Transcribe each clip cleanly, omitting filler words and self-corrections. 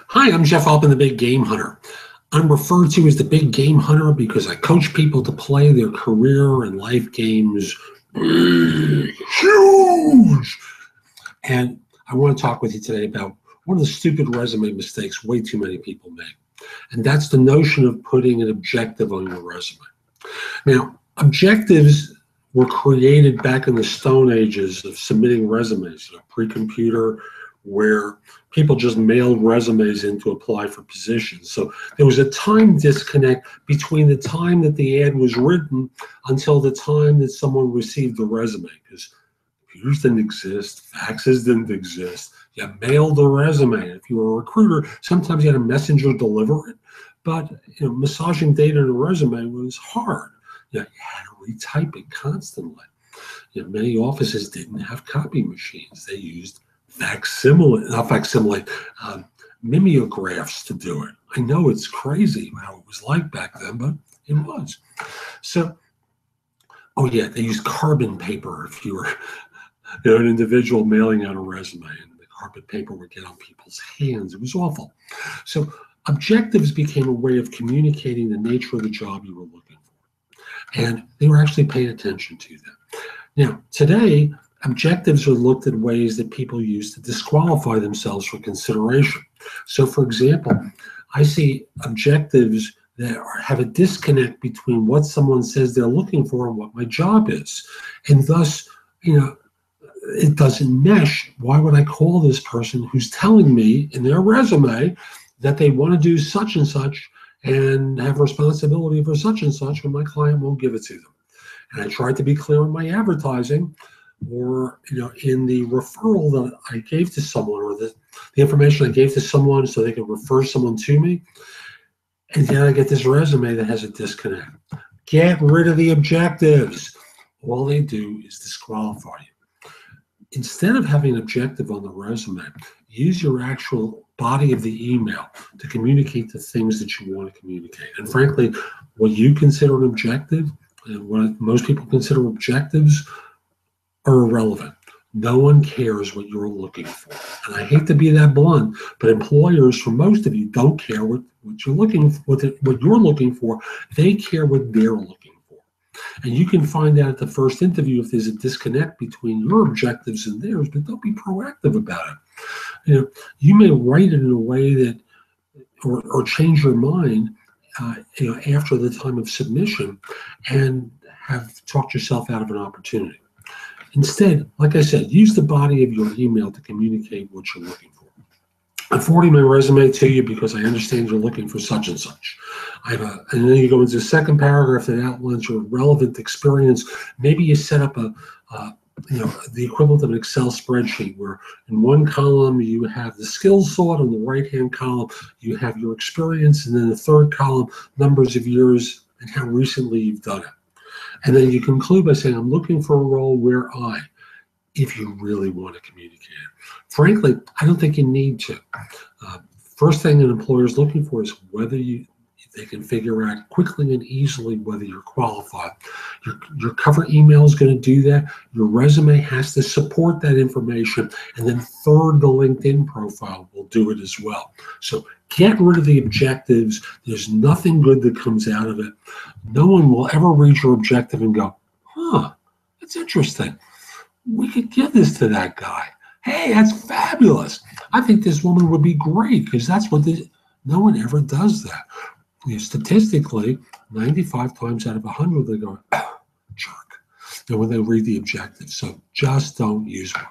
Hi, I'm Jeff Altman, the Big Game Hunter. I'm referred to as the Big Game Hunter because I coach people to play their career and life games huge. And I want to talk with you today about one of the stupid resume mistakes way too many people make. And that's the notion of putting an objective on your resume. Now, objectives were created back in the Stone Ages of submitting resumes, pre-computer, where people just mailed resumes in to apply for positions. So there was a time disconnect between the time that the ad was written until the time that someone received the resume, because computers didn't exist, faxes didn't exist. You mailed a resume. If you were a recruiter, sometimes you had a messenger deliver it, but massaging data in a resume was hard. You had to retype it constantly. Many offices didn't have copy machines. They used mimeographs to do it. I know it's crazy how it was like back then, but it was. So, they used carbon paper if you were an individual mailing out a resume, and the carbon paper would get on people's hands. It was awful. So objectives became a way of communicating the nature of the job you were looking for, and they were actually paying attention to them. Now, today, objectives are looked at ways that people use to disqualify themselves for consideration. So, for example, I see objectives that have a disconnect between what someone says they're looking for and what my job is. And thus, it doesn't mesh. Why would I call this person who's telling me in their resume that they want to do such and such and have responsibility for such and such when my client won't give it to them? And I tried to be clear in my advertising, or in the referral that I gave to someone, or the information I gave to someone so they could refer someone to me. And then I get this resume that has a disconnect. Get rid of the objectives. All they do is disqualify you. Instead of having an objective on the resume, use your actual body of the email to communicate the things that you want to communicate. And frankly, what you consider an objective and what most people consider objectives are irrelevant. No one cares what you're looking for. And I hate to be that blunt, but employers, for most of you, don't care what you're looking for, what you're looking for. They care what they're looking for. And you can find out at the first interview if there's a disconnect between your objectives and theirs, but don't be proactive about it. You may write it in a way that, or change your mind, after the time of submission, and have talked yourself out of an opportunity. Instead, like I said, use the body of your email to communicate what you're looking for. I'm forwarding my resume to you because I understand you're looking for such and such. And then you go into the second paragraph that outlines your relevant experience. Maybe you set up the equivalent of an Excel spreadsheet where in one column you have the skills sort, on the right-hand column you have your experience, and then the third column, numbers of years and how recently you've done it. And then you conclude by saying, I'm looking for a role where if you really want to communicate it. Frankly, I don't think you need to. First thing an employer is looking for is whether they can figure out quickly and easily whether you're qualified. Your cover email is going to do that. Your resume has to support that information. And then third, the LinkedIn profile will do it as well. So get rid of the objectives. There's nothing good that comes out of it. No one will ever read your objective and go, that's interesting. We could give this to that guy. Hey, that's fabulous. I think this woman would be great because that's what no one ever does that. Statistically, 95 times out of 100, they go, jerk, when they read the objective. So just don't use one.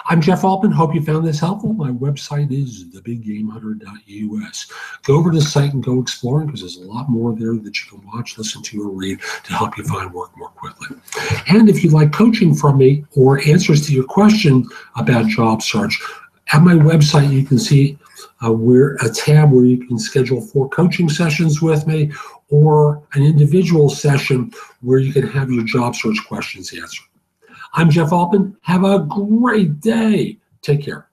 I'm Jeff Altman. Hope you found this helpful. My website is thebiggamehunter.us. Go over to the site and go exploring because there's a lot more there that you can watch, listen to, or read to help you find work more quickly. And if you'd like coaching from me or answers to your question about job search, at my website you can see a tab where you can schedule 4 coaching sessions with me, or an individual session where you can have your job search questions answered. I'm Jeff Altman. Have a great day. Take care.